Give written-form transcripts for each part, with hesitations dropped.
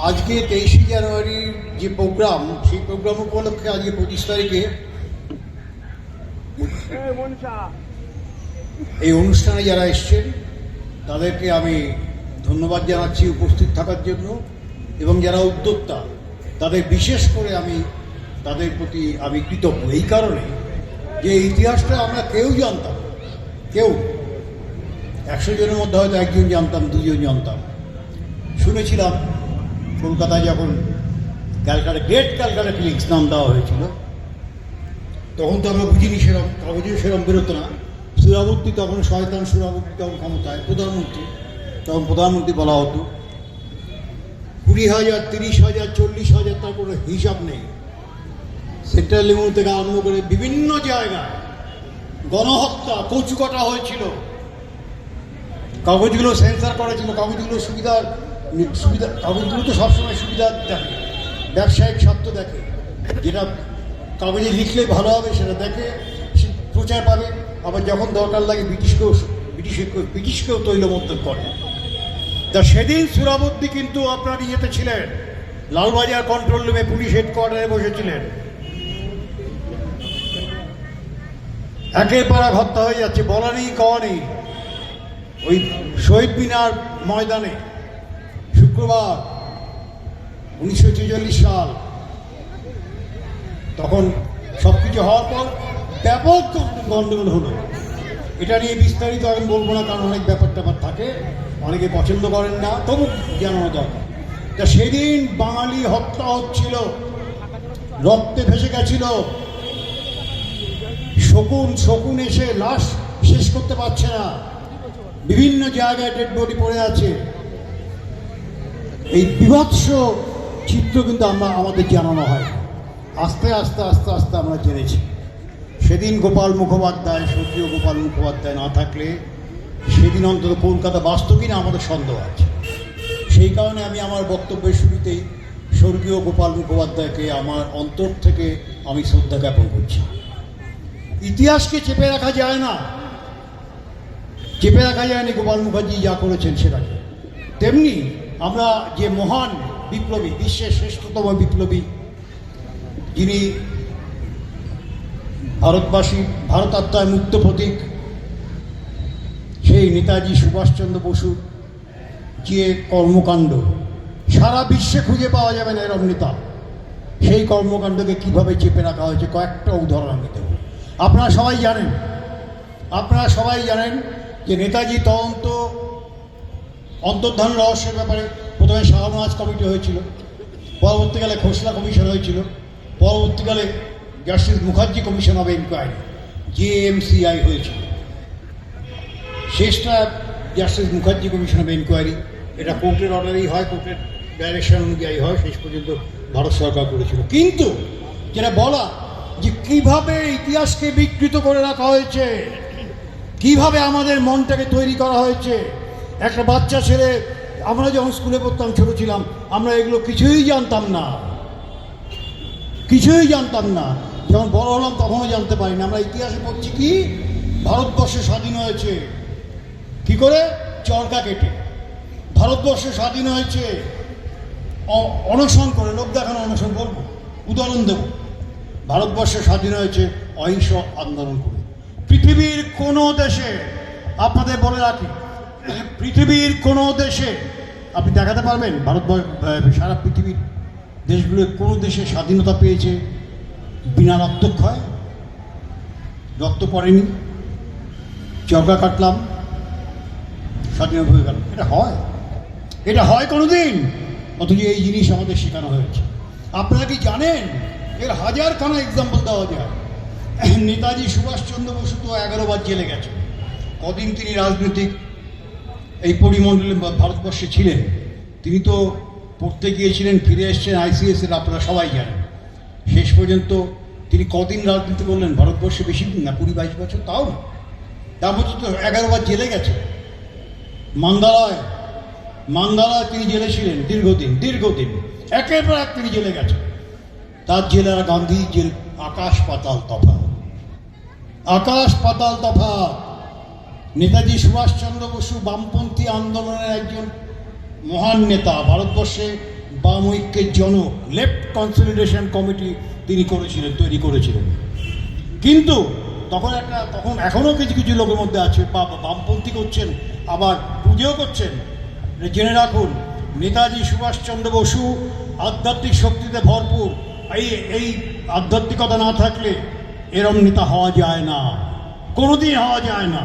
আজকে 23শে জানুয়ারির যে প্রোগ্রাম, সেই প্রোগ্রাম উপলক্ষে আজকে 25 তারিখে এই অনুষ্ঠানে যারা এসছেন তাদেরকে আমি ধন্যবাদ জানাচ্ছি উপস্থিত থাকার জন্য, এবং যারা উদ্যোক্তা তাদের বিশেষ করে আমি তাদের প্রতি আমি কৃতজ্ঞ এই কারণে যে ইতিহাসটা আমরা কেউ জানতাম, কেউ 100 জনের মধ্যে হয়তো একজন জানতাম, দুজন জানতাম। শুনেছিলাম কলকাতায় যখন ক্যালকাটা গ্রেট ক্যালকাটা ক্লিনিক্স নাম দেওয়া হয়েছিল, তখন তো আমরা বুঝিনি, সেরকম কাগজেও সেরকম বেরোতো না। সুরাবর্তী তখন শয়তান, সুরাবর্তী তখন ক্ষমতায়, প্রধানমন্ত্রী তখন প্রধানমন্ত্রী বলা হতো। 20,000, 30,000, 40,000 তার কোনো হিসাব নেই। সেন্ট্রাল লেভেল থেকে আরম্ভ করে বিভিন্ন জায়গায় গণহত্যা, কচুকাটা হয়েছিল। কাগজগুলো সেন্সার করেছিল, কাগজগুলো সুবিধা, কাগজগুলো তো সবসময় সুবিধা দেখে, ব্যবসায়িক স্বার্থ দেখে, যেটা কাগজে লিখলে ভালো হবে সেটা দেখে, সে প্রচার পাবে। আবার যখন দরকার লাগে ব্রিটিশকেও তৈলমর্দন করে। তা সেদিন সুরাবর্দী কিন্তু আপনার ইয়েতে ছিলেন, লালবাজার কন্ট্রোল রুমে পুলিশ হেডকোয়ার্টারে বসেছিলেন। একের পর এক হত্যা হয়ে যাচ্ছে, বলা নেই কওয়া নেই। ওই শহীদ মিনার ময়দানে শুক্রবার 1946 সাল, তখন সব কিছু হওয়ার পর ব্যাপক গণ্ডগোল হলো। এটা নিয়ে বিস্তারিত আমি বলবো না, কারণ অনেক ব্যাপার ট্যাপার থাকে, অনেকে পছন্দ করেন না, তবু জানানো দরকার। তা সেদিন বাঙালি হত্যা হচ্ছিল, রক্তে ভেসে গেছিল। শকুন এসে লাশ শেষ করতে পারছে না, বিভিন্ন জায়গায় ডেড বডি পড়ে আছে। এই বিভৎস চিত্র কিন্তু আমাদের জানানো হয়। আস্তে আস্তে আস্তে আস্তে আমরা জেনেছি। সেদিন গোপাল মুখোপাধ্যায়, স্বর্গীয় গোপাল মুখোপাধ্যায় না থাকলে সেদিন অন্তত কলকাতা বাঁচত কিনা আমাদের সন্দেহ আছে। সেই কারণে আমি আমার বক্তব্যের শুরুতেই স্বর্গীয় গোপাল মুখোপাধ্যায়কে আমার অন্তর থেকে আমি শ্রদ্ধা জ্ঞাপন করছি। ইতিহাসকে চেপে রাখা যায় না, চেপে রাখা যায়নি গোপাল মুখার্জি যা করেছেন সেটাকে। তেমনি আমরা যে মহান বিপ্লবী, বিশ্বের শ্রেষ্ঠতম বিপ্লবী, যিনি ভারতবাসী, ভারতাত্মায় মুক্ত প্রতীক, সেই নেতাজি সুভাষচন্দ্র বসুর যে কর্মকাণ্ড সারা বিশ্বে খুঁজে পাওয়া যাবে না এরম নেতা। সেই কর্মকাণ্ডকে কীভাবে চেপে রাখা হয়েছে কয়েকটা উদাহরণ আমি দেব। আপনারা সবাই জানেন যে নেতাজি তদন্ত অন্তর্ধান রহস্যের ব্যাপারে প্রথমে শাহনওয়াজ কমিটি হয়েছিল, পরবর্তীকালে খোসলা কমিশন হয়েছিল, পরবর্তীকালে justice Mukherjee commission of enquiry, JMCI হয়েছিল। শেষটা justice Mukherjee commission of enquiry. এটা কোর্টের অর্ডারেই হয়, কোর্টের ডাইরেকশন অনুযায়ী হয়, শেষ পর্যন্ত ভারত সরকার করেছিল। কিন্তু যেটা বলা যে কীভাবে ইতিহাসকে বিকৃত করে রাখা হয়েছে, কিভাবে আমাদের মনটাকে তৈরি করা হয়েছে। একটা বাচ্চা ছেলে, আমরা যখন স্কুলে পড়তাম, ছোট ছিলাম, আমরা এগুলো কিছুই জানতাম না। যখন বড় হলাম তখনও জানতে পারি না। আমরা ইতিহাসে পড়ছি কি, ভারতবর্ষ স্বাধীন হয়েছে কি করে, চরকা কেটে। ভারতবর্ষ স্বাধীন হয়েছে অনশন করে, লোক দেখানো অনশন, বলবো উদাহরণ দেব। ভারতবর্ষ স্বাধীন হয়েছে অহিংস আন্দোলন করে। পৃথিবীর কোনো দেশে, আপনাদের বলে রাখি, পৃথিবীর কোনো দেশে আপনি দেখাতে পারবেন সারা পৃথিবীর দেশগুলোর কোনো দেশে স্বাধীনতা পেয়েছে বিনা রক্তক্ষয়? রক্ত পড়েনি, চরকা কাটলাম, স্বাধীনতা হয়ে গেল। এটা হয় কোনোদিন? অথচ এই জিনিস আমাদের শেখানো হয়েছে। আপনারা কি জানেন এর হাজারখানা এক্সাম্পল দেওয়া যায়। নেতাজি সুভাষচন্দ্র বসু তো 11 বার জেলে গেছে। কদিন তিনি রাজনৈতিক এই পরিমণ্ডলে ভারতবর্ষে ছিলেন। তিনি তো পড়তে গিয়েছিলেন, ফিরে এসছেন ICS-এর, আপনারা সবাই জানেন। শেষ পর্যন্ত তিনি কদিন রাজনীতি করলেন ভারতবর্ষে? বেশি দিন না, 20-22 বছর, তাও না। তার মধ্যে তো 11 বার জেলে গেছে। মান্দালয় তিনি জেলে ছিলেন দীর্ঘদিন, একের পর এক তিনি জেলে গেছেন। তার জেলার গান্ধী জেল, আকাশ পাতাল তফাৎ। নেতাজি সুভাষচন্দ্র বসু বামপন্থী আন্দোলনের একজন মহান নেতা, ভারতবর্ষে বাম ঐক্যের জনক, লেফট কনসলিডেশন কমিটি তিনি তৈরি করেছিলেন। কিন্তু তখন এখনও কিছু কিছু লোকের মধ্যে আছে বামপন্থী করছেন, আবার পুজোও করছেন। জেনে রাখুন, নেতাজি সুভাষচন্দ্র বসু আধ্যাত্মিক শক্তিতে ভরপুর। এই আধ্যাত্মিকতা না থাকলে এরম নেতা হওয়া যায় না, কোনোদিন হওয়া যায় না,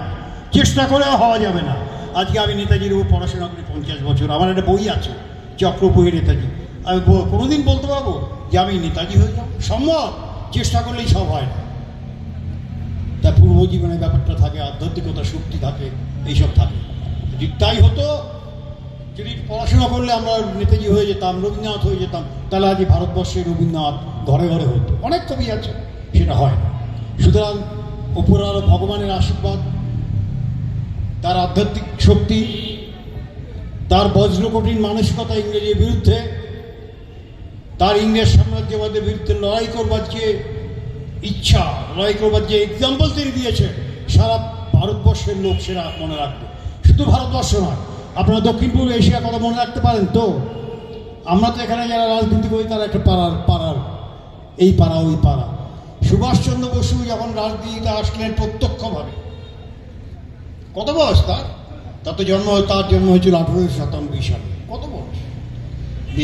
চেষ্টা করেও হওয়া যাবে না। আজকে আমি নেতাজির উপর পড়াশোনা করি 50 বছর, আমার একটা বই আছে চক্রবহী নেতাজি। আমি কোনোদিন বলতে পারবো যে আমি নেতাজি হয়ে যাব? সম্ভব, চেষ্টা করলেই সব হয় না। তার পূর্বজীবনের ব্যাপারটা থাকে, আধ্যাত্মিকতা শক্তি থাকে, এইসব থাকে। যদি তাই হতো, যদি পড়াশোনা করলে আমরা নেতাজি হয়ে যেতাম, রবীন্দ্রনাথ হয়ে যেতাম, তাহলে আজ ভারতবর্ষের রবীন্দ্রনাথ ঘরে ঘরে হতো। অনেক কবি আছে, সেটা হয় না। সুতরাং উপরওয়ালা ভগবানের আশীর্বাদ, তার আধ্যাত্মিক শক্তি, তার বজ্রকঠিন মানসিকতা ইংরেজের বিরুদ্ধে, তার ইংরেজ সাম্রাজ্যবাদের বিরুদ্ধে লড়াই করবার যে ইচ্ছা, লড়াই করবার যে এক্সাম্পল তিনি দিয়েছে, সারা ভারতবর্ষের লোক সেটা মনে রাখবে। শুধু ভারতবর্ষ নয়, আপনারা দক্ষিণ পূর্ব এশিয়ার কথা মনে রাখতে পারেন তো। আমরা তো এখানে যারা রাজনীতি করি তারা একটা পাড়ার এই পাড়া ওই পাড়া। সুভাষচন্দ্র বসু যখন রাজনীতিতে আসলেন প্রত্যক্ষভাবে, কত বয়স তার? তার জন্ম হয়েছিল 1897 সালে। কত বয়স?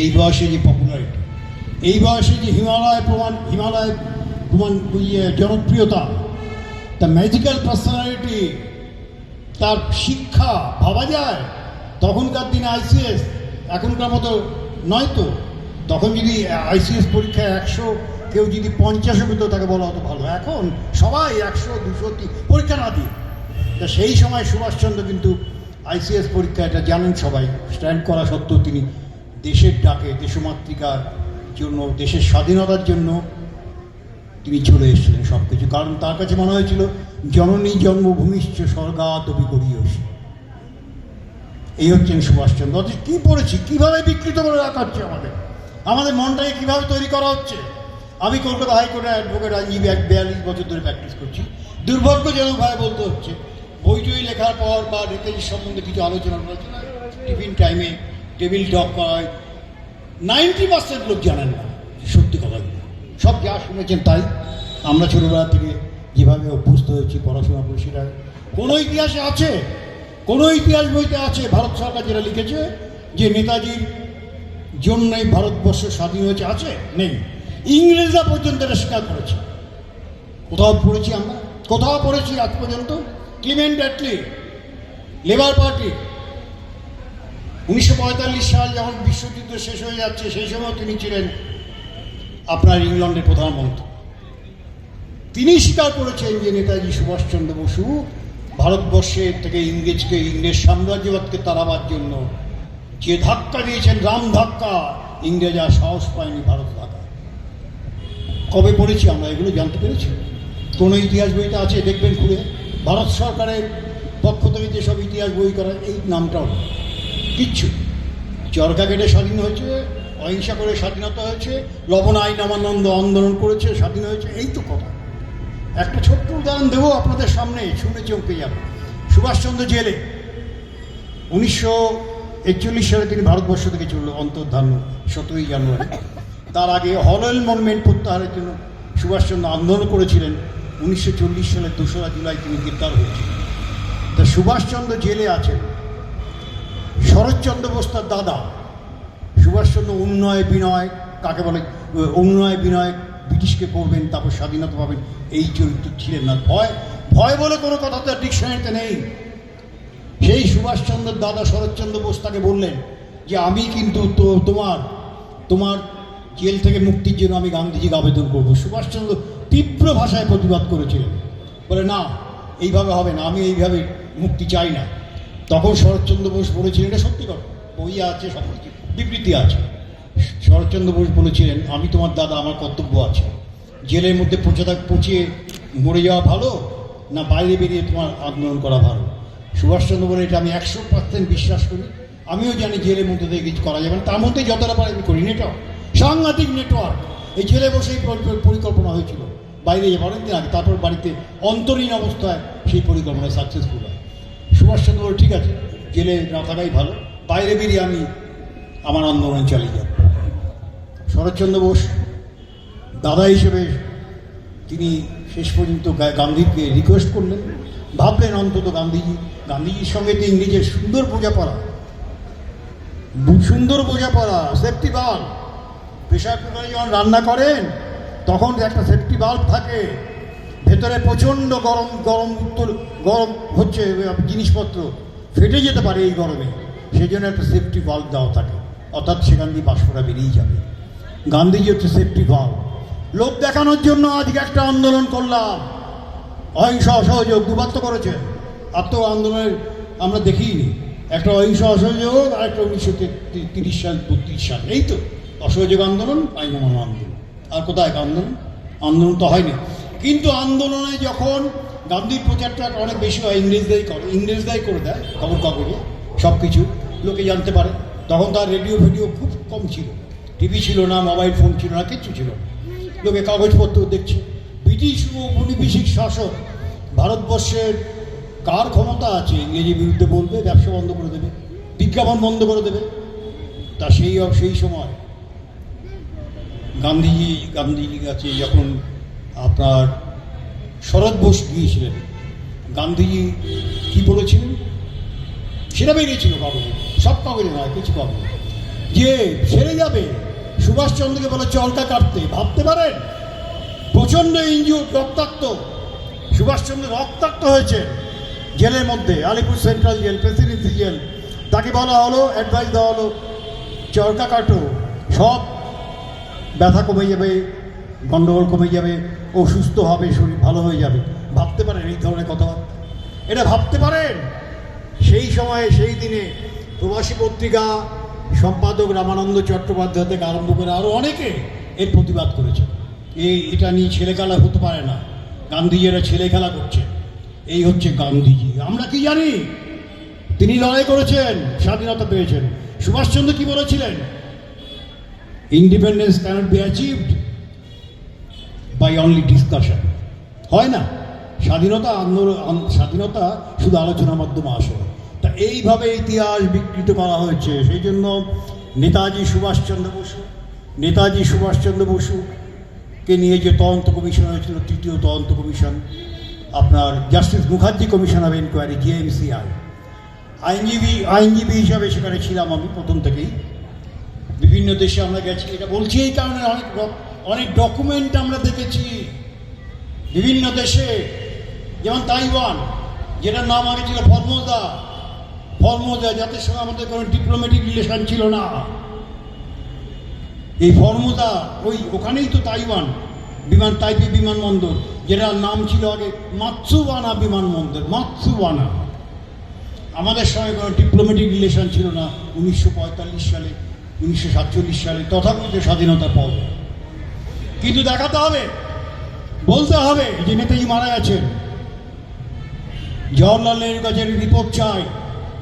এই বয়সে যে পপুলারিটি, এই বয়সে যে হিমালয় প্রমাণ জনপ্রিয়তা, তার ম্যাজিক্যাল পার্সোনালিটি, তার শিক্ষা, ভাবা যায় তখনকার দিনে আইসিএস এখনকার মতো নয় তো। তখন যদি আইসিএস পরীক্ষায় 100 কেউ যদি 50 পেত তাকে বলা হতো ভালো। এখন সবাই 100, 200 পরীক্ষা না দিয়ে। তা সেই সময় সুভাষচন্দ্র কিন্তু আইসিএস পরীক্ষা, এটা জানেন সবাই, স্ট্যান্ড করা সত্ত্বেও তিনি দেশের ডাকে, দেশমাতৃকার জন্য, দেশের স্বাধীনতার জন্য তিনি চলে এসেছিলেন সব কিছু। কারণ তার কাছে মনে হয়েছিল জননী জন্মভূমিশ্চ স্বর্গাদপি গরীয়সী। এই হচ্ছেন সুভাষচন্দ্র। অথচ কী পড়েছি, কীভাবে বিকৃত করে রাখা হচ্ছে আমাদের মনটাকে কীভাবে তৈরি করা হচ্ছে। আমি কলকাতা হাইকোর্টের অ্যাডভোকেট আইনজীবী 42 বছর ধরে প্র্যাকটিস করছি। দুর্ভাগ্যজনকভাবে বলতে হচ্ছে, বইটই লেখার পর বা নেতাজির সম্বন্ধে কিছু আলোচনা করেছে, টিফিন টাইমে টেবিল টক করা হয়, 90% লোক জানেন না সত্যি কথাগুলো। সব যা শুনেছেন তাই। আমরা ছোটোবেলা থেকে যেভাবে অভ্যস্ত হয়েছি পড়াশোনা করে, সেটা কোনো ইতিহাসে আছে? কোনো ইতিহাস বইতে আছে ভারত সরকার যেটা লিখেছে যে নেতাজির জন্যই ভারতবর্ষ স্বাধীন হয়েছে? আছে? নেই। ইংরেজরা পর্যন্ত এটা স্বীকার করেছে। কোথাও পড়েছি আমরা? কোথাও পড়েছি আজ পর্যন্ত? ক্লিমেন্ট অ্যাটলি, লেবার পার্টি, 1945 সাল যখন বিশ্বযুদ্ধ শেষ হয়ে যাচ্ছে, সেই সময় তিনি ছিলেন আপনার ইংল্যান্ডের প্রধানমন্ত্রী। তিনি স্বীকার করেছেন যে নেতাজি সুভাষচন্দ্র বসু ভারতবর্ষের থেকে ইংরেজ সাম্রাজ্যবাদকে তাড়াবার জন্য যে ধাক্কা দিয়েছেন, রাম ধাক্কা, ইংরেজ আর সাহস পায়নি ভারত ধাক্কা। কবে পড়েছি আমরা এগুলো? জানতে পেরেছি? কোনো ইতিহাস বইতে আছে? দেখবেন খুলে। ভারত সরকারের পক্ষ থেকে যেসব ইতিহাস বই করা, এই নামটাও কিচ্ছু। চরকা কেটে স্বাধীন হয়েছে, অহিংসা করে স্বাধীনতা হয়েছে, লবণ আইন অমান্য আন্দোলন করেছে, স্বাধীন হয়েছে, এই তো কথা। একটা ছোট্ট উদাহরণ দেবো আপনাদের সামনে, শুনে চমকে যাবে। সুভাষচন্দ্র জেলে 1941 সালে তিনি ভারতবর্ষ থেকে চলল অন্তর্ধান 17 জানুয়ারি। তার আগে হলওয়েল মনুমেন্ট প্রত্যাহারের জন্য সুভাষচন্দ্র আন্দোলন করেছিলেন। 1940 সালের 2রা জুলাই তিনি গ্রেপ্তার হয়েছিলেন। তা সুভাষচন্দ্র জেলে আছেন। শরৎচন্দ্র বোস তার দাদা। সুভাষচন্দ্র উন্নয় বিনয়, কাকে বলে উন্নয় বিনয়, ব্রিটিশকে করবেন তারপর স্বাধীনতা পাবেন, এই চরিত্র ছিলেন না। ভয় বলে কোনো কথা তার ডিকশনারিতে নেই। সেই সুভাষচন্দ্রের দাদা শরৎচন্দ্র বোস তাকে বললেন যে আমি কিন্তু তোমার জেল থেকে মুক্তির জন্য আমি গান্ধীজিকে আবেদন করবো। সুভাষচন্দ্র তীব্র ভাষায় প্রতিবাদ করেছিলেন, বলে না, এইভাবে হবে না, আমি এইভাবে মুক্তি চাই না। তখন শরৎচন্দ্র বোস বলেছিলেন, এটা সত্যি কথা, বই আছে, সব কিছু বিবৃতি আছে। শরৎচন্দ্র বোস বলেছিলেন, আমি তোমার দাদা, আমার কর্তব্য আছে। জেলের মধ্যে পচিয়ে মরে যাওয়া ভালো না বাইরে বেরিয়ে তোমার আন্দোলন করা ভালো? সুভাষচন্দ্র বলে, এটা আমি 100% বিশ্বাস করি। আমিও জানি জেলের মধ্যে থেকে কিছু করা যাবে না, তার মধ্যে যতটা পারে আমি করি। নেটওয়ার্ক, সাংঘাতিক নেটওয়ার্ক। এই জেলে বসেই পরিকল্পনা হয়েছিল বাইরে যাবে অনেকদিন আগে, তারপর বাড়িতে অন্তরীণ অবস্থায় সেই পরিকল্পনা সাকসেসফুল হয়। সুভাষচন্দ্র বলে, ঠিক আছে, জেলে না থাকাই ভালো, বাইরে বেরিয়ে আমি আমার আন্দোলন চালিয়ে যাব। শরৎচন্দ্র বোস দাদা হিসেবে তিনি শেষ পর্যন্ত গান্ধীকে রিকোয়েস্ট করলেন, ভাবলেন অন্তত গান্ধীজির সঙ্গে তিনি নিজের সুন্দর বোঝাপড়া সেফটি বাল্ব, প্রেশার কুকারে যখন রান্না করেন তখন একটা সেফটি বাল্ব থাকে, ভেতরে প্রচণ্ড গরম হচ্ছে, জিনিসপত্র ফেটে যেতে পারে এই গরমে, সেই জন্য একটা সেফটি বাল্ব দেওয়া থাকে, অর্থাৎ সেখান দিয়ে বাষ্পটা বেরিয়ে যাবে। গান্ধীজি হচ্ছে সেফটি বাল্ব। লোক দেখানোর জন্য আজকে একটা আন্দোলন করলাম, অহিংস অসহযোগ দুবার তো করেছেন, আর তো আন্দোলনের আমরা দেখিনি, একটা অহিংস অসহযোগ আর একটা 1930 সাল 32 সাল, এই তো অসহযোগ আন্দোলন, আইনমান আন্দোলন। আর কোথায় আন্দোলন তো হয়নি। কিন্তু আন্দোলনে যখন গান্ধীর প্রচারটা অনেক বেশি হয়, ইংরেজরাই করে দেয় খবর কাগজে সব কিছু লোকে জানতে পারে। তখন তার রেডিও খুব কম ছিল, টিভি ছিল না, মোবাইল ফোন ছিল না, কিচ্ছু ছিল না, লোকে কাগজপত্র দেখছে। ব্রিটিশ ঔপনিবেশিক শাসক ভারতবর্ষের কার ক্ষমতা আছে ইংরেজির বিরুদ্ধে বলবে, ব্যবসা বন্ধ করে দেবে, বিজ্ঞাপন বন্ধ করে দেবে। তা সেই সময় গান্ধীজি কাছে যখন আপনার শরৎ বোস গিয়েছিলেন, গান্ধীজি কি বলেছিলেন সেটা বেরিয়েছিল কাগজে, সব কাগজে নয়, কিছু কাগজে, যে সেরে যাবে। সুভাষচন্দ্রকে বলে চলকা কাটতে, ভাবতে পারেন? প্রচণ্ড ইনজুর, রক্তাক্ত, সুভাষচন্দ্র রক্তাক্ত হয়েছে জেলের মধ্যে, Alipore central jail, Presidency jail. তাকে বলা হলো, অ্যাডভাইস দেওয়া হলো চরকা কাটো, সব ব্যথা কমে যাবে, গণ্ডগোল কমে যাবে, ও সুস্থ হবে, শরীর ভালো হয়ে যাবে। ভাবতে পারেন এই ধরনের কথাবার্তা? এটা ভাবতে পারেন? সেই সময়ে সেই দিনে প্রবাসী পত্রিকা সম্পাদক রামানন্দ চট্টোপাধ্যায় থেকে আরম্ভ করে আরও অনেকে এর প্রতিবাদ করেছে। এটা নিয়ে ছেলে খেলা হতে পারে না, গান্ধীজিরা ছেলে খেলা করছে। এই হচ্ছে গান্ধীজি। আমরা কি জানি? তিনি লড়াই করেছেন, স্বাধীনতা পেয়েছেন। সুভাষচন্দ্র কি বলেছিলেন? Independence cannot be achieved by only discussion. হয় না, স্বাধীনতা শুধু আলোচনার মাধ্যমে আসে। তা এইভাবে ইতিহাস বিকৃত করা হয়েছে। সেই জন্য নেতাজি সুভাষচন্দ্র বসুকে নিয়ে যে তদন্ত কমিশন হয়েছিল, তৃতীয় তদন্ত কমিশন, আপনার justice Mukherjee commission of enquiry, JMCI, আইনজীবী হিসাবে সেখানে ছিলাম আমি প্রথম থেকেই। বিভিন্ন দেশে আমরা গেছি, এটা বলছি এই কারণে অনেক ডকুমেন্ট আমরা দেখেছি বিভিন্ন দেশে, যেমন তাইওয়ান, যেটার নাম আগে ছিল ফর্মোজা, যাদের সঙ্গে আমাদের কোনো ডিপ্লোম্যাটিক রিলেশন ছিল না। এই ফর্মোজা ওখানেই তো তাইওয়ান তাইপে বিমানবন্দর, যেটার নাম ছিল আগে মাতসুবানা বিমানবন্দর, মাতসুবানা। আমাদের সঙ্গে কোনো ডিপ্লোম্যাটিক রিলেশন ছিল না 1945 সালে, 1947 সালে, তথাকথিত স্বাধীনতার পর। কিন্তু দেখাতে হবে, বলতে হবে যে নেতাজি মারা গেছেন। জওহরলাল নেহরুর কাছে রিপোর্ট চাই,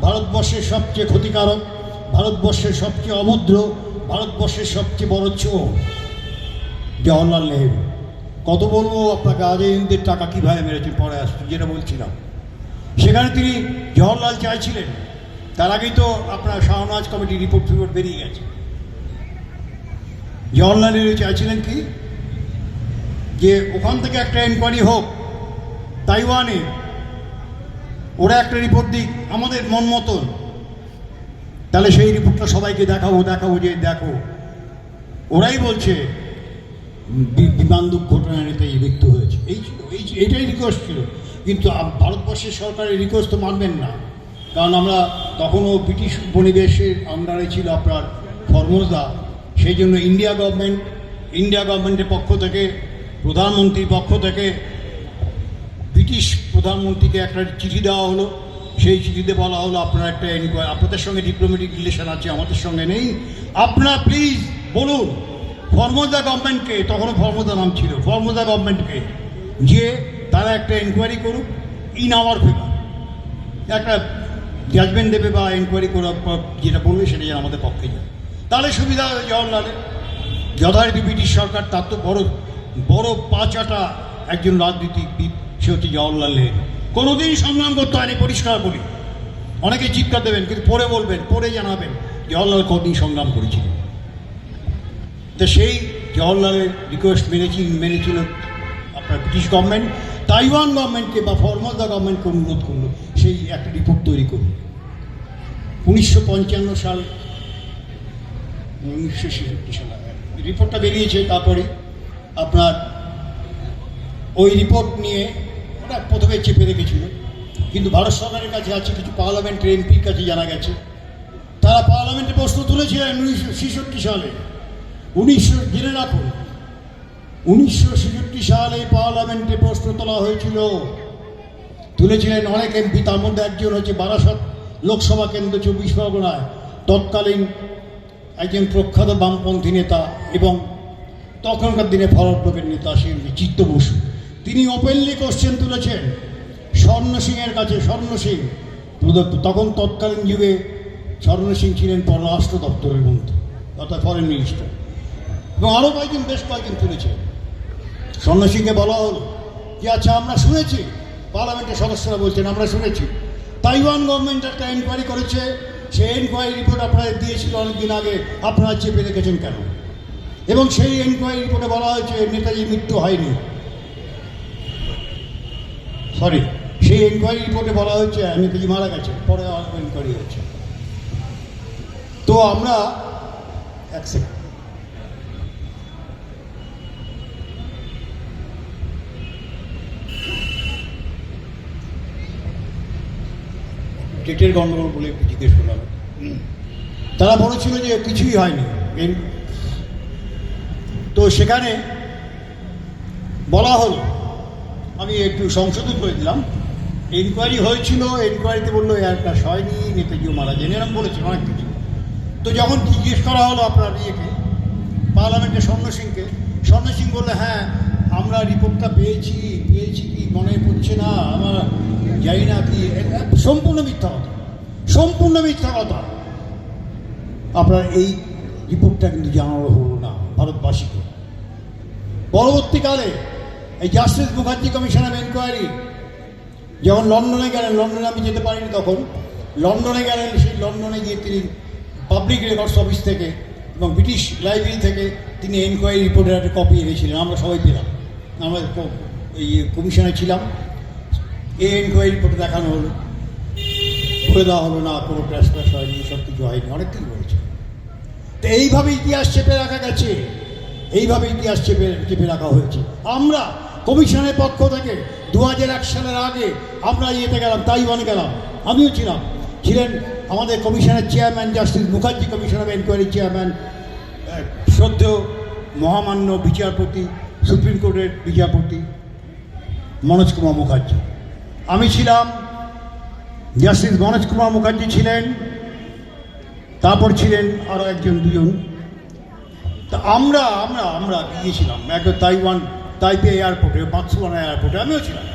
ভারতবর্ষের সবচেয়ে ক্ষতিকারক, ভারতবর্ষের সবচেয়ে অভদ্র, ভারতবর্ষের সবচেয়ে বড় চোর জওহরলাল নেহরু। কত বলবো আপনাকে, আজাদিদের টাকা কীভাবে মেরেছেন, পরে আসছে যেটা বলছিলাম। সেখানে তিনি জওহরলাল চাইছিলেন, তার আগেই তো আপনার শাহনওয়াজ কমিটি রিপোর্ট বেরিয়ে গেছে। জওহরলাল নেহরু চাইছিলেন কি, যে ওখান থেকে একটা এনকোয়ারি হোক তাইওয়ানে, ওরা একটা রিপোর্ট দিক আমাদের মন মতন, তাহলে সেই রিপোর্টটা সবাইকে দেখাবো যে দেখো ওরাই বলছে বিমান দুর্ঘটনায় নেতাজি মৃত্যু হয়েছে। এইটাই রিকোয়েস্ট ছিল। কিন্তু ভারতবর্ষের সরকারের রিকোয়েস্ট তো মানবেন না, কারণ আমরা তখনও ব্রিটিশ উপনিবেশের আন্ডারে ছিল আপনার ফর্মোজা। সেই জন্য ইন্ডিয়া গভর্নমেন্টের পক্ষ থেকে, প্রধানমন্ত্রীর পক্ষ থেকে ব্রিটিশ প্রধানমন্ত্রীকে একটা চিঠি দেওয়া হলো। সেই চিঠিতে বলা হলো আপনারা একটা এনকোয়ারি, আপনাদের সঙ্গে ডিপ্লোম্যাটিক রিলেশন আছে, আমাদের সঙ্গে নেই, আপনারা প্লিজ বলুন ফর্মোজা গভর্নমেন্টকে, তখনও ফর্মোজা নাম ছিল, ফর্মোজা গভর্নমেন্টকে, যে তারা একটা এনকোয়ারি করুক ইন আওয়ার ফেভার, একটা জাজমেন্ট দেবে বা এনকোয়ারি করার যেটা বলবে সেটা যেন আমাদের পক্ষে যায়, তাহলে সুবিধা হবে জওহরলালের। যথারীতি ব্রিটিশ সরকার, তার তো বড় পাঁচাটা একজন রাজনীতিবিদ, সে হচ্ছে জওহরলাল নেহরু। কোনোদিনই সংগ্রাম করতে হয়নি, পরিষ্কার বলি। অনেকে চিৎকার দেবেন, কিন্তু পরে বলবেন, পরে জানাবেন জওহরলাল কতদিন সংগ্রাম করেছিলেন। তো সেই জওহরলালের রিকোয়েস্ট মেনেছিল আপনার ব্রিটিশ গভর্নমেন্ট, তাইওয়ান গভর্নমেন্টকে বা ফরমোসা গভর্নমেন্টকে অনুরোধ করলো সেই একটা রিপোর্ট তৈরি করল। 1955 সাল 1966 সালে রিপোর্টটা বেরিয়েছে। তারপরে আপনার ওই রিপোর্ট নিয়ে ওটা প্রথমে চেপে রেখেছিল, কিন্তু ভারত সরকারের কাছে আছে, কিছু পার্লামেন্টের এমপির কাছে জানা গেছে, তারা পার্লামেন্টে প্রশ্ন তুলেছিলেন 1966 সালে। জেনে রাখুন, 1966 সালে পার্লামেন্টে প্রশ্ন তোলা হয়েছিল, তুলেছিলেন অনেক এমপি, তার মধ্যে একজন হচ্ছে বারাসত লোকসভা কেন্দ্র 24 পরগনায় তৎকালীন একজন প্রখ্যাত বামপন্থী নেতা এবং তখনকার দিনে ফরওয়ার্ড ব্লকের নেতা চিত্ত বসু। তিনি ওপেনলি কোশ্চেন তুলেছেন স্বর্ণ সিংয়ের কাছে। স্বর্ণ সিং তখন তৎকালীন যুগে স্বর্ণ সিং ছিলেন পররাষ্ট্র দপ্তরের মন্ত্রী, অর্থাৎ ফরেন মিনিস্টার, এবং আরও কয়েকজন, বেশ কয়েকজন তুলেছেন। স্বর্ণ সিংকে বলা হলো যে আচ্ছা, আমরা শুনেছি, পার্লামেন্টের সদস্যরা বলছেন আমরা শুনেছি তাইওয়ান গভর্নমেন্ট একটা এনকোয়ারি করেছে, সেই এনকোয়ারি রিপোর্ট আপনাদের দিয়েছিল অনেকদিন আগে, আপনারা চেপে রেখেছেন কেন? এবং সেই এনকোয়ারি রিপোর্টে বলা হয়েছে নেতাজির মৃত্যু হয়নি। সেই এনকোয়ারি রিপোর্টে বলা হয়েছে নেতাজি মারা গেছে, পরে এনকোয়ারি হয়েছে। তো আমরা এক সেকেন্ড, ডেটের গণ্ডগোল বলে একটু জিজ্ঞেস করলাম। তারা বলেছিল যে কিছুই হয়নি। তো সেখানে বলা হলো, আমি একটু সংশোধন করে দিলাম, এনকোয়ারি হয়েছিল, এনকোয়ারিতে বললো এর কাজ হয়নি, নেতাজিও মারা যান, এরকম বলেছে অনেক কিছু। তো যখন জিজ্ঞেস করা হলো আপনার ইয়েকে, পার্লামেন্টে স্বর্ণ সিংকে, স্বর্ণ সিং বললে হ্যাঁ আমরা রিপোর্টটা পেয়েছি কি মনে পড়ছে না, আমরা জানি না কি। সম্পূর্ণ মিথ্যা কথা, সম্পূর্ণ মিথ্যা কথা। আপনার এই রিপোর্টটা কিন্তু জানানো হলো না ভারতবাসীকে। পরবর্তীকালে এই justice Mukherjee commission of enquiry যখন লন্ডনে গেলেন, লন্ডনে আমি যেতে পারিনি তখন, লন্ডনে গেলেন, সেই লন্ডনে গিয়ে তিনি পাবলিক রেকর্ডস অফিস থেকে এবং ব্রিটিশ লাইব্রেরি থেকে তিনি এনকোয়ারি রিপোর্টের একটা কপি এনেছিলেন, আমরা সবাই পেলাম, আমরা এই কমিশনে ছিলাম। এই এনকোয়ারি রিপোর্টে দেখানো হলো, বলে দেওয়া হলো না কোনো প্রেস হয়নি, সব কিছু হয়নি, অনেক কিছু বলেছে। তো এইভাবে ইতিহাস চেপে রাখা গেছে, এইভাবে ইতিহাস চেপে রাখা হয়েছে। আমরা কমিশনের পক্ষ থেকে 2001 সালের আগে আমরা ইয়েতে গেলাম, তাইওয়ানে গেলাম, আমিও ছিলেন আমাদের কমিশনের chairman, justice Mukherjee commission of enquiry chairman, শ্রদ্ধেয় মহামান্য বিচারপতি, সুপ্রিম কোর্টের বিচারপতি মনোজ কুমার মুখার্জি, আমি ছিলাম, জাস্টিস মনোজ কুমার মুখার্জি ছিলেন, তারপর ছিলেন আরও একজন দুজন। তা আমরা আমরা আমরা গিয়েছিলাম একবার তাইপে এয়ারপোর্টে, বাতসুয়ানা এয়ারপোর্টে, আমিও ছিলাম।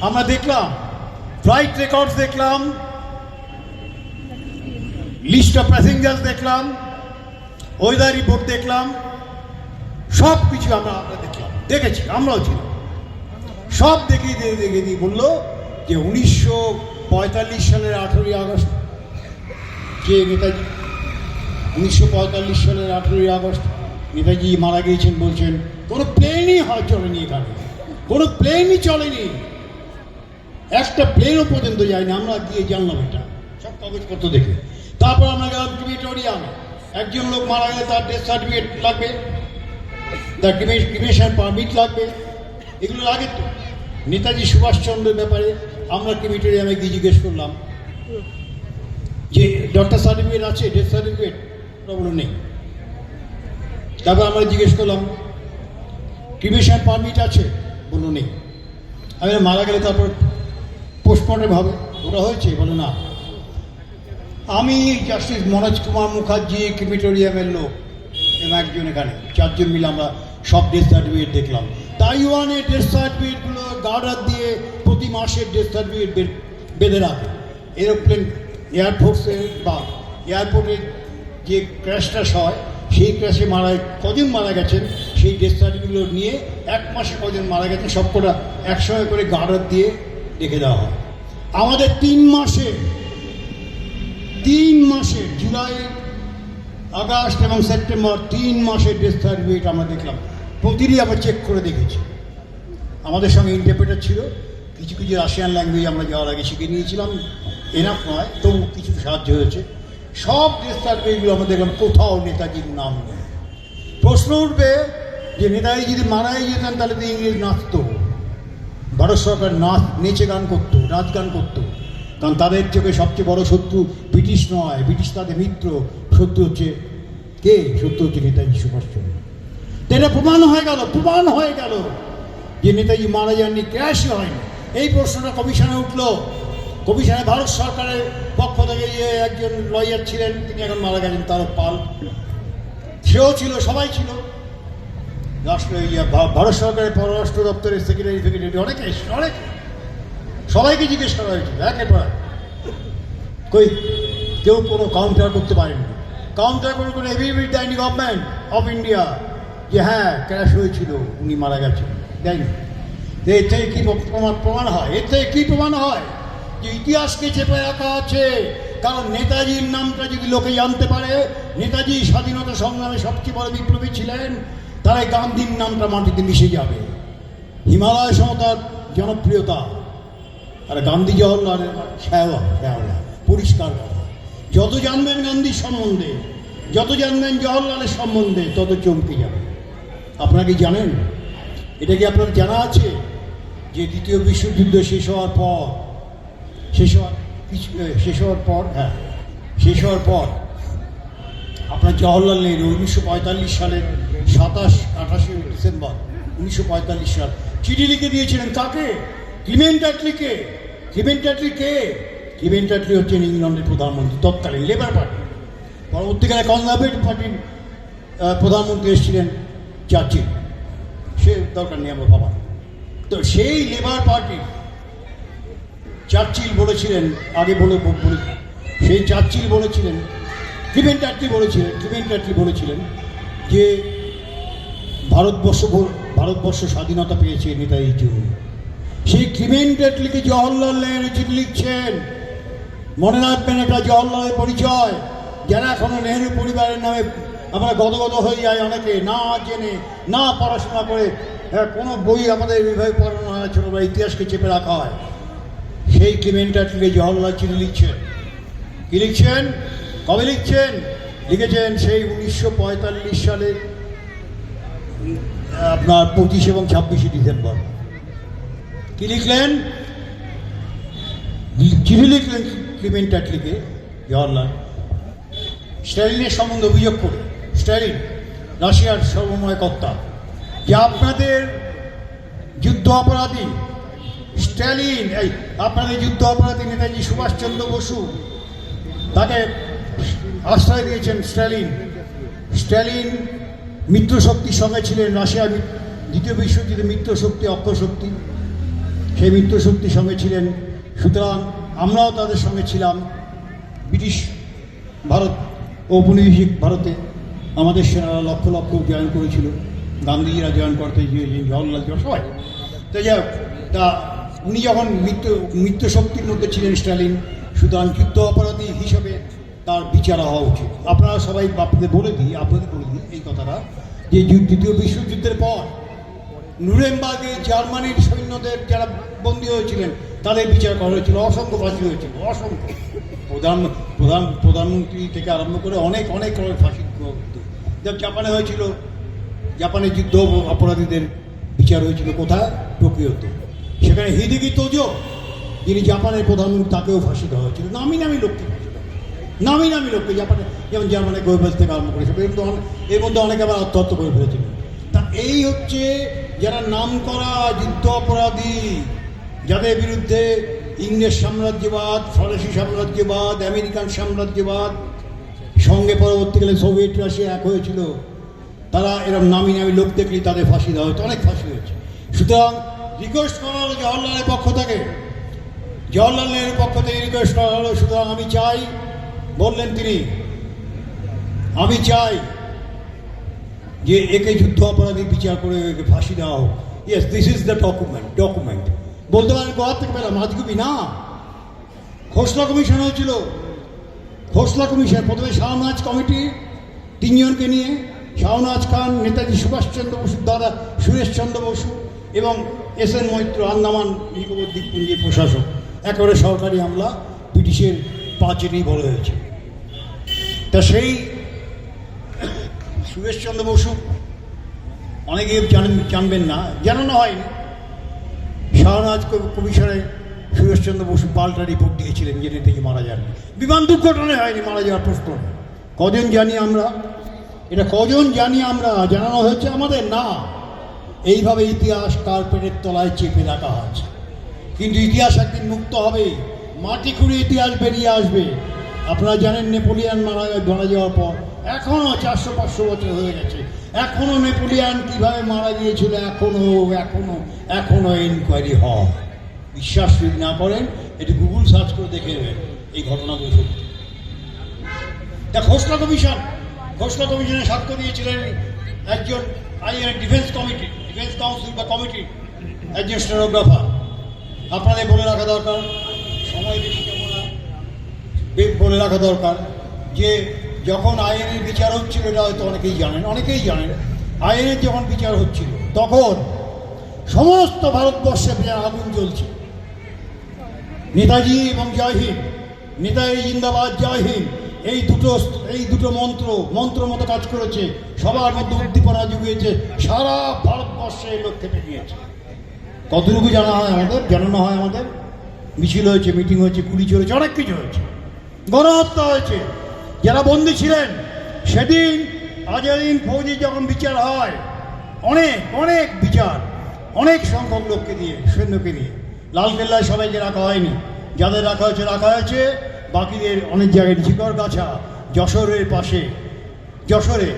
আমরা দেখলাম ফ্লাইট রেকর্ডস দেখলাম, লিস্ট অফ প্যাসেঞ্জার্স দেখলাম, ওয়েদার রিপোর্ট দেখলাম, সব কিছু আমরা দেখেছি, আমরাও ছিলাম। সব দেখিয়ে দিয়ে বললো যে 1945 সালের 18ই আগস্ট যে নেতাজি 1945 সালের 18ই আগস্ট নেতাজি মারা গিয়েছেন, বলছেন কোনো প্লেনই চলেনি, এখানে কোনো প্লেনই চলেনি, একটা প্লেনও পর্যন্ত যায়নি। আমরা গিয়ে জানলাম এটা, সব কাগজপত্র দেখে। তারপর আমরা গেলাম ক্রিমেটোরিয়ামে, একজন লোক মারা গেলে তার ডেথ সার্টিফিকেট লাগবে, তার ক্রিমেশন পারমিট লাগবে, এগুলো লাগে তো। নেতাজি সুভাষচন্দ্রের ব্যাপারে আমরা ক্রিমেটোরিয়ামে গিয়ে জিজ্ঞেস করলাম যে ডক্টর সার্টিফিকেট আছে, ডেথ সার্টিফিকেট? ওগুলো নেই। তারপর আমরা জিজ্ঞেস করলাম ক্রিমেশন পারমিট আছে? বললো নেই। আমি মারা গেলে তারপর পোস্টমর্টেম হবে, ওটা হয়েছে? বলো না। আমি জাস্টিস মনোজ কুমার মুখার্জি, ক্রিমেটোরিয়ামের লোক এবং একজন, এখানে 4 জন মিলে আমরা সব ডেথ সার্টিফিকেট দেখলাম। তাইওয়ানের ডেথ সার্টিফিকেটগুলো গার্ডার দিয়ে প্রতি মাসের ডেথ সার্টিফিকেট বেঁধে রাখে। এরোপ্লেন এয়ারফোর্সে বা এয়ারপোর্টের যে ক্র্যাশটা হয়, সেই ক্র্যাশে কজন মারা গেছেন সেই ডেথ সার্টিফিকেটগুলো নিয়ে 1 মাসে কজন মারা গেছেন সবকটা একসঙ্গে করে গার্ডার দিয়ে রেখে দেওয়া হয়। আমাদের 3 মাসে জুলাই আগস্ট এবং সেপ্টেম্বর 3 মাসের ডেথ সার্টিফিকেট আমরা দেখলাম, প্রতিটি আমরা চেক করে দেখেছি। আমাদের সঙ্গে ইন্টারপ্রেটার ছিল, কিছু কিছু রাশিয়ান ল্যাঙ্গুয়েজ আমরা যাওয়ার আগে শিখে নিয়েছিলাম, এনাফ নয়, তবু কিছু সাহায্য হয়েছে। সব ডেথ সার্টিফিকেটগুলো আমরা দেখলাম, কোথাও নেতাজির নাম নেই। প্রশ্ন উঠবে যে নেতাজি যদি মারাই যেতেন তাহলে তো ইংরেজ নাচত, ভারত সরকার নেচে গান করতো, নাচ গান করতো, কারণ তাদের চোখে সবচেয়ে বড় শত্রু ব্রিটিশ নয়, ব্রিটিশ তাদের মিত্র, শত্রু হচ্ছে কে? শত্রু হচ্ছে নেতাজি সুভাষচন্দ্র। এটা প্রমাণ হয়ে গেল যে নেতাজি মারা যাননি, ক্র্যাশই হয়নি। এই প্রশ্নটা কমিশনে উঠলো। কমিশনে ভারত সরকারের পক্ষ থেকে যে একজন লয়ার ছিলেন, তিনি এখন মারা গেছেন, তারক পাল, সেও ছিল, সবাই ছিল। ভারত সরকারের পররাষ্ট্র দপ্তরের সেক্রেটারি অনেকে সবাইকে জিজ্ঞেস করা হয়েছিল একেবারে, কই কেউ কোনো কাউন্টার করতে পারেনি। কাউন্টার করে কোনো এভিডেন্স দেয়নি গভর্নমেন্ট অফ ইন্ডিয়া যে হ্যাঁ ক্র্যাশ হয়েছিল, উনি মারা গেছেন, দেয়নি। এর থেকে কী প্রমাণ হয়? এর থেকে কী প্রমাণ হয়? যে ইতিহাসকে চেপে রাখা আছে। কারণ নেতাজির নামটা যদি লোকে জানতে পারে, নেতাজি স্বাধীনতা সংগ্রামে সবচেয়ে বড় বিপ্লবী ছিলেন, তারাই গান্ধীর নামটা মাটিতে মিশে যাবে। হিমালয় সমতার জনপ্রিয়তা আর গান্ধী জওহরলালের শ্যাওলা পরিষ্কার কথা। যত জানবেন গান্ধীর সম্বন্ধে, যত জানবেন জওহরলালের সম্বন্ধে, তত চমকে যাবে। আপনারা কি জানেন, এটা কি আপনার জানা আছে যে দ্বিতীয় বিশ্বযুদ্ধ শেষ হওয়ার পর আপনার জওহরলাল নেহরু 1945 সালের 28 ডিসেম্বর 1945 সাল চিঠি লিখে দিয়েছিলেন। কাকে? ক্লিমেন্ট অ্যাটলিকে। ক্লিমেন্ট অ্যাটলি হচ্ছেন ইংল্যান্ডের প্রধানমন্ত্রী, তৎকালীন লেবার পার্টি। পরবর্তীকালে কনজারভেটিভ পার্টির প্রধানমন্ত্রী এসেছিলেন চার্চিল, সে দরকার নেই আমরা ভাবার। তো সেই লেবার পার্টি চার্চিল বলেছিলেন, সেই চার্চিল বলেছিলেন, ক্লিমেন্ট অ্যাটলি বলেছিলেন যে ভারতবর্ষ স্বাধীনতা পেয়েছে নেতাজির জন্য। সেই ক্লিমেন্ট অ্যাটলিকে জওহরলাল নেহরু চিঠি লিখছেন। মনে রাখবেন, এটা জওহরলালের পরিচয়। যারা এখনো নেহরু পরিবারের নামে আমরা গদগদ হয়ে যাই, অনেকে না জেনে, না পড়াশোনা করে, কোনো বই আমাদের এইভাবে পড়ানো হয়, ছোটবেলা ইতিহাসকে চেপে রাখা হয়। সেই ক্লিমেন্ট অ্যাটলিকে জওহরলাল চিঠি লিখছেন। কি লিখছেন? কবে লিখছেন? লিখেছেন সেই 1945 সালের আপনার 25 এবং 26 ডিসেম্বর। কি লিখলেন? চিঠি লিখলেন ক্লিমেন্ট অ্যাটলিকে জওহরলাল, স্ট্যালিনের সম্বন্ধে অভিযোগ করে। স্ট্যালিন রাশিয়ার সর্বময় কর্তা, যে আপনাদের যুদ্ধ অপরাধী স্ট্যালিন, আপনাদের যুদ্ধ অপরাধী নেতাজি সুভাষচন্দ্র বসু, তাকে আশ্রয় দিয়েছেন স্ট্যালিন মিত্রশক্তির সঙ্গে ছিলেন। রাশিয়ার দ্বিতীয় বিশ্বযুদ্ধে মিত্রশক্তি, অক্ষশক্তি, সেই মিত্রশক্তির সঙ্গে ছিলেন। সুতরাং আমরাও তাদের সঙ্গে ছিলাম। ব্রিটিশ ভারত ঔপনিবেশিক ভারতে আমাদের সেনারা লক্ষ লক্ষ জয়েন করেছিল, গান্ধীজিরা জয়েন করতে গিয়েছেন, জওহরলাল সবাই। তো যাই হোক, তা উনি যখন মিত্রশক্তির মধ্যে ছিলেন স্ট্যালিন, সুতরাং যুদ্ধ অপরাধী হিসেবে তার বিচার হওয়া উচিত। আপনারা সবাই আপনাদের বলে দিই এই কথাটা, যে দ্বিতীয় বিশ্বযুদ্ধের পর নুরেমবার্গে জার্মানির সৈন্যদের যারা বন্দী হয়েছিলেন তাদের বিচার করা হয়েছিল, অসংখ্য ফাঁসি হয়েছিল, অসংখ্য। প্রধানমন্ত্রী থেকে আরম্ভ করে অনেক ফাঁসি জাপানে হয়েছিল। জাপানের যুদ্ধ অপরাধীদের বিচার হয়েছিল কোথায়? টোকিওতে। সেখানে হিদেকি তোজো, যিনি জাপানের প্রধানমন্ত্রী, তাকেও ফাঁসি দেওয়া হয়েছিল। নামি নামি লোককে জাপানে, যেমন জার্মানের গোয়েবেলস থেকে আরম্ভ করেছিল। এর মধ্যে অনেকে আবার আত্মহত্যা করে ফেলেছিল। তা এই হচ্ছে যারা নাম করা যুদ্ধ অপরাধী, যাদের বিরুদ্ধে ইংরেজ সাম্রাজ্যবাদ, ফরাসি সাম্রাজ্যবাদ, আমেরিকান সাম্রাজ্যবাদ সঙ্গে পরবর্তীকালে সোভিয়েট রাশিয়া এক হয়েছিল, তারা এরকম নামি লোক দেখলেই তাদের ফাঁসি দেওয়া হতো, অনেক ফাঁসি হয়েছে। সুতরাং রিকোয়েস্ট করা হলো জওহরলালের পক্ষ থেকে, জওহরলাল নেহরুর পক্ষ থেকে রিকোয়েস্ট করা হলো, সুতরাং আমি চাই, বললেন তিনি, আমি চাই যে একে যুদ্ধ অপরাধী বিচার করে একে ফাঁসি দেওয়া হোক। Yes, this is the document. বলতে পারেন গোয়া থেকে পেলাম, আজগুবি না। খোসলা কমিশন হয়েছিল, খোসলা কমিশন। প্রথমে শাহনাজ কমিটি, তিনজনকে নিয়ে শাহনাজ খান, নেতাজি সুভাষচন্দ্র বসুর দাদা সুরেশচন্দ্র বসু এবং এস এন মৈত্র, আন্দামান নিকোবর দ্বীপপুঞ্জের প্রশাসক। একেবারে সরকারি আমলা, ব্রিটিশের পাঁচেরই বড় হয়েছে। তা সেই সুরেশচন্দ্র বসু অনেকে জানবেন না, জানানো হয়নি। শাহনাজ কমিশনে সুরেশচন্দ্র বসু পাল্টা রিপোর্ট দিয়েছিলেন যে নেতাজি মারা যাননি। বিমান দুর্ঘটনায় হয়নি, মারা যাওয়ার প্রশ্ন নেই। কজন জানি আমরা এটা? কজন জানি আমরা? জানানো হয়েছে আমাদের না। এইভাবে ইতিহাস কার্পেটের তলায় চেপে রাখা হয়েছে। কিন্তু ইতিহাস একদিন মুক্ত হবে, মাটি খুঁড়ে ইতিহাস বেরিয়ে আসবে। আপনারা জানেন নেপোলিয়ান মারা যাওয়ার পর এখনও 400-500 বছর হয়ে গেছে, এখনও নেপোলিয়ান কীভাবে মারা গিয়েছিল এখনও এনকোয়ারি হয়। বিশ্বাস যদি না করেন এটি গুগল সার্চ করে দেখে নেবেন এই ঘটনাগুলো সত্যি। তা খোসলা কমিশনে সাক্ষ্য দিয়েছিলেন একজন ডিফেন্স কাউন্সিল বা কমিটির একজন স্টেনোগ্রাফার। আপনাদের বলে রাখা দরকার, সময় বেশি যাব না, বলে রাখা দরকার যে যখন আইনের বিচার হচ্ছিল, এটা হয়তো অনেকেই জানেন, আইনের যখন বিচার হচ্ছিল তখন সমস্ত ভারতবর্ষে আগুন জ্বলছে। নেতাজি এবং জয় হিন্দ, নেতাজি জিন্দাবাদ জয় হিন্দ, এই দুটো মন্ত্র মতো কাজ করেছে, সবার মধ্যে উদ্দীপনা জুগিয়েছে, সারা ভারতবর্ষে লোক খেপে গিয়েছে। কতটুকু জানানো হয় আমাদের? মিছিল হয়েছে, মিটিং হয়েছে, গুলি চলেছে, অনেক কিছু হয়েছে, গণহত্যা হয়েছে। যারা বন্দী ছিলেন সেদিন আজাদিন ফৌজি যখন বিচার হয়, অনেক বিচার, অনেক সংখ্যক লোককে দিয়ে, সৈন্যকে দিয়ে। লালকেল্লায় সবাইকে রাখা হয়নি, যাদের রাখা হয়েছে, বাকিদের অনেক জায়গায়। ঝিকরগাছা, যশোরের পাশে, যশোরে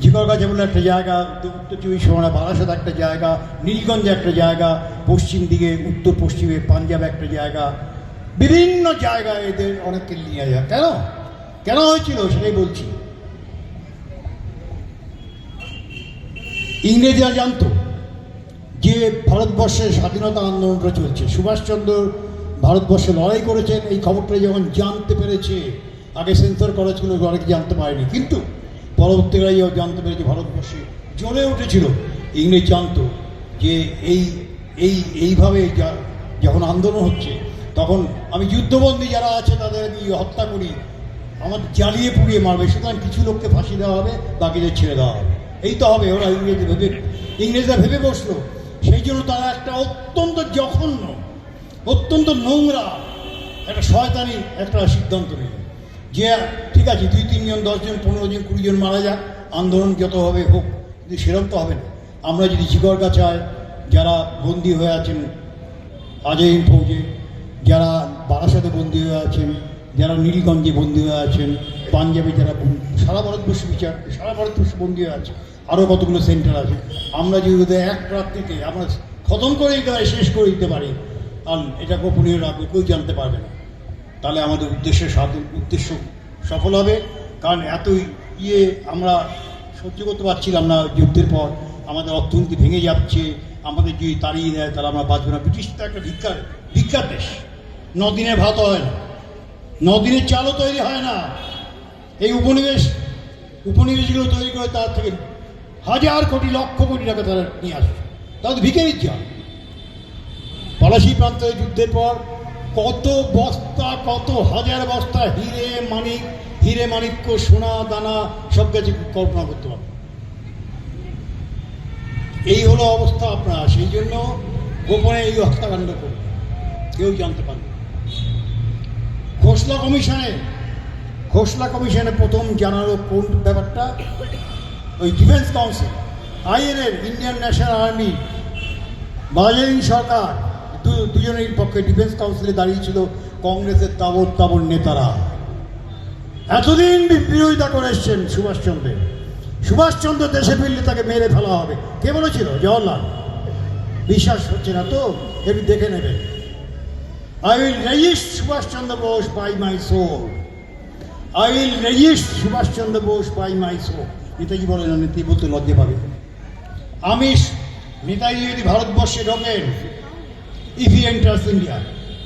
ঝিকরগাছা বলে একটা জায়গা, উত্তর 24 পরগনা বারাসাত একটা জায়গা, নীলগঞ্জ একটা জায়গা, পশ্চিম দিকে উত্তর পশ্চিমে পাঞ্জাব একটা জায়গা, বিভিন্ন জায়গায় এদের অনেককে নিয়ে যায়। কেন হয়েছিল সেটাই বলছি। ইংরেজরা জানতো যে ভারতবর্ষের স্বাধীনতা আন্দোলনটা চলছে, সুভাষচন্দ্র ভারতবর্ষে লড়াই করেছেন। এই খবরটা যখন জানতে পেরেছে, আগে সেন্সর করা ছিল, অনেকে জানতে পারেনি, কিন্তু পরবর্তীকালে জানতে পেরেছে ভারতবর্ষে জ্বলে উঠেছিল। ইংরেজ জানতো যে এইভাবে যখন আন্দোলন হচ্ছে, তখন আমি যুদ্ধবন্দী যারা আছে তাদের হত্যা করি, আমার জ্বালিয়ে পুড়িয়ে মারবে, সুতরাং কিছু লোককে ফাঁসি দেওয়া হবে, বাকিদের ছেড়ে দেওয়া হবে। এই তো হবে। ওরা ইংরেজরা ভেবে বসলো। সেই জন্য তারা একটা অত্যন্ত জঘন্য, অত্যন্ত নোংরা একটা শয়তানি একটা সিদ্ধান্ত নিল যে ঠিক আছে, 2-3 জন, 10 জন, 15 জন, 20 জন মারা যাক, আন্দোলন যত হবে হোক, কিন্তু সেরকম তো হবে না। আমরা যদি ঝিকরগাছায় যারা বন্দী হয়ে আছেন আজাদিন ফৌজে, যারা বারাসাতে বন্দী হয়ে আছেন, যারা নীলগঞ্জে বন্দী হয়ে আছেন, পাঞ্জাবে যারা সারা ভারতবর্ষে বন্দী হয়ে আছে, আরও কতগুলো সেন্টার আছে, আমরা যদি ওদের এক রাত্রিতে আমরা খতম করে দিতে পারি, শেষ করে দিতে পারি, আর এটা গোপনীয় রাখবে, কেউ জানতে পারবে না, তাহলে আমাদের উদ্দেশ্য সফল হবে। কারণ এত আমরা সহ্য করতে পারছিলাম না। যুদ্ধের পর আমাদের অর্থনীতি ভেঙে যাচ্ছে, আমাদের যদি তাড়িয়ে দেয় তাহলে আমরা বাঁচবো না। ব্রিটিশ তো একটা ভিক্ষার দেশ, 9 দিনের ভাত হয় না, 9 দিনের চালও তৈরি হয় না। এই উপনিবেশগুলো তৈরি করে তার থেকে হাজার কোটি, লক্ষ কোটি টাকা তারা নিয়ে আসছে। তাহলে ভিখারির চাল। পলাশী প্রান্তে যুদ্ধের পর কত হাজার বস্তা হিরে মাণিক্য, সোনা দানা সব কিছু কল্পনা করতে পারবে। এই হলো অবস্থা আপনার। সেই জন্য গোপনে এই হত্যাকাণ্ড করবে, কেউ জানতে পারবে। খোসলা কমিশনে প্রথম জানালো কোন ব্যাপারটা, ওই ডিফেন্স কাউন্সিল, আইএনএর, ইন্ডিয়ান ন্যাশনাল আর্মি, বাজারিং সরকার, দুজনের পক্ষে ডিফেন্স কাউন্সিলে দাঁড়িয়েছিল কংগ্রেসের তাবর নেতারা। এতদিন বিরোধিতা করে এসছেন সুভাষচন্দ্র দেশে ফিরলে তাকে মেরে ফেলা হবে। কে বলেছিল? জওহরলাল। বিশ্বাস হচ্ছে না তো? একটু দেখে নেবেন। I will resist Subhash Chandra Bose by my soul. I will resist Subhash Chandra Bose by my soul. Netaji বলেন না, নেতাজি বলতে লজ্জা পাবে। আমি নেতাজি যদি ভারতবর্ষে ঢোকেন, if he enters India,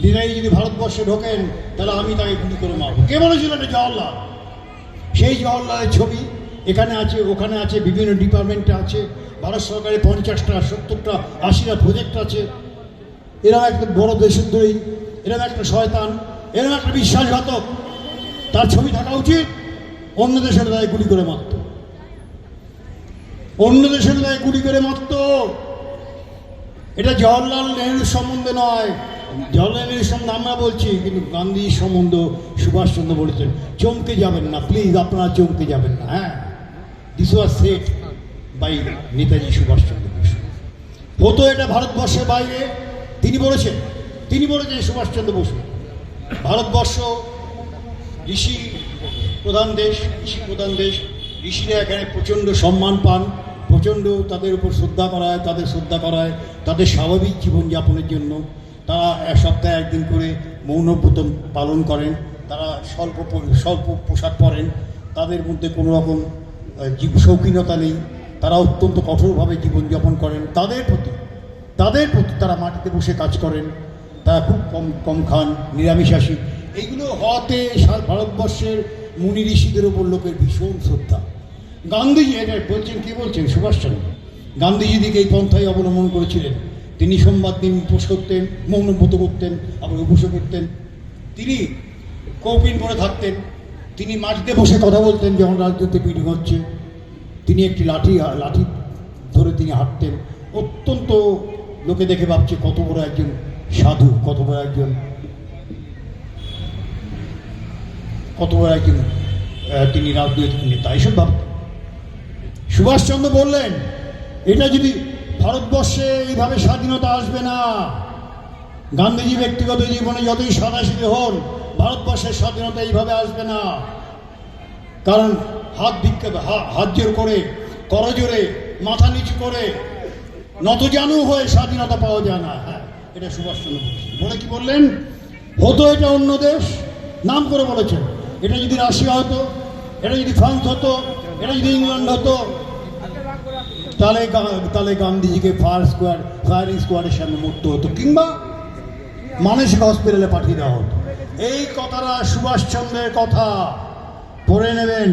Netaji যদি ভারতবর্ষে ঢোকেন তাহলে আমি তাকে গুলি করে মারবো। কে বলেছিল? এটা জওহরলাল। সেই জওহরলালের ছবি এখানে আছে, ওখানে আছে, বিভিন্ন ডিপার্টমেন্টে আছে, ভারত সরকারের 50টা 70টা 80টা প্রজেক্ট আছে। এরকম একটা বড় দেশদ্রোহী, এরকম একটা শয়তান, এরকম একটা বিশ্বাসঘাতক, তার ছবি থাকা উচিত। অন্য দেশের দায়ে গুলি করে মারত, অন্য দেশের দায়ে গুলি করে মারত। এটা জওয়াহরলাল নেহরুর সম্বন্ধে নয়, জওয়াহরলাল নেহরুর সম্বন্ধে আমরা বলছি, কিন্তু গান্ধীর সম্বন্ধে সুভাষচন্দ্র বলেছেন। চমকে যাবেন না প্লিজ, আপনারা চমকে যাবেন না। হ্যাঁ, this was said by Netaji Subhash Chandra Bose. হতো এটা ভারতবর্ষের বাইরে, তিনি বলেছেন সুভাষচন্দ্র বসু। ভারতবর্ষ ঋষি প্রধান দেশ, ঋষিরা এখানে প্রচণ্ড সম্মান পান, প্রচণ্ড তাদের উপর শ্রদ্ধা করা হয়, তাদের স্বাভাবিক জীবনযাপনের জন্য তারা সপ্তাহে একদিন করে মৌনব্রত পালন করেন, তারা স্বল্প পোশাক পরেন, তাদের মধ্যে কোনো রকম শৌখিনতা নেই, তারা অত্যন্ত কঠোরভাবে জীবনযাপন করেন। তাদের প্রতি তারা মাটিতে বসে কাজ করেন, তারা খুব কম খান, নিরামিষাশী। এইগুলো হওয়াতে ভারতবর্ষের মুনি ঋষিদের ওপর লোকের ভীষণ শ্রদ্ধা। গান্ধীজি এটা বলছেন, কে বলছেন? সুভাষচন্দ্র। গান্ধীজি দিকে এই পন্থাই অবলম্বন করেছিলেন। তিনি সোমবার দিন উপোস করতেন, মৌনব্রত করতেন, আবার উপোসও করতেন। তিনি কৌপিন পরে থাকতেন, তিনি মাটিতে বসে কথা বলতেন যখন রাজনীতিতে মিটিং হচ্ছে। তিনি একটি লাঠি ধরে তিনি হাঁটতেন। অত্যন্ত লোকে দেখে ভাবছে কত বড় একজন সাধু, কত বড় একজন তিনি রাজনৈতিক নেতা, এইসব ভাবতেন। সুভাষচন্দ্র বললেন, এটা যদি ভারতবর্ষে এইভাবে স্বাধীনতা আসবে না। গান্ধীজি ব্যক্তিগত জীবনে যতই সাদাসিধে হন, ভারতবর্ষের স্বাধীনতা এইভাবে আসবে না। কারণ হাত জোর করে, করজোরে, মাথা নিচু করে, নতজানু হয়ে স্বাধীনতা পাওয়া যায় না। হ্যাঁ, এটা সুভাষচন্দ্র বলে কি বললেন? হতো এটা অন্য দেশ, নাম করে বলেছেন। এটা যদি রাশিয়া হতো, এটা যদি ফ্রান্স হতো, এটা যদি ইংল্যান্ড হতো, তাহলে গান্ধীজিকে ফায়ারিং স্কোয়াডের সামনে মরতে হতো, কিংবা মানসিক হসপিটালে পাঠিয়ে দেওয়া হতো। এই কথাটা সুভাষচন্দ্রের কথা, পড়ে নেবেন।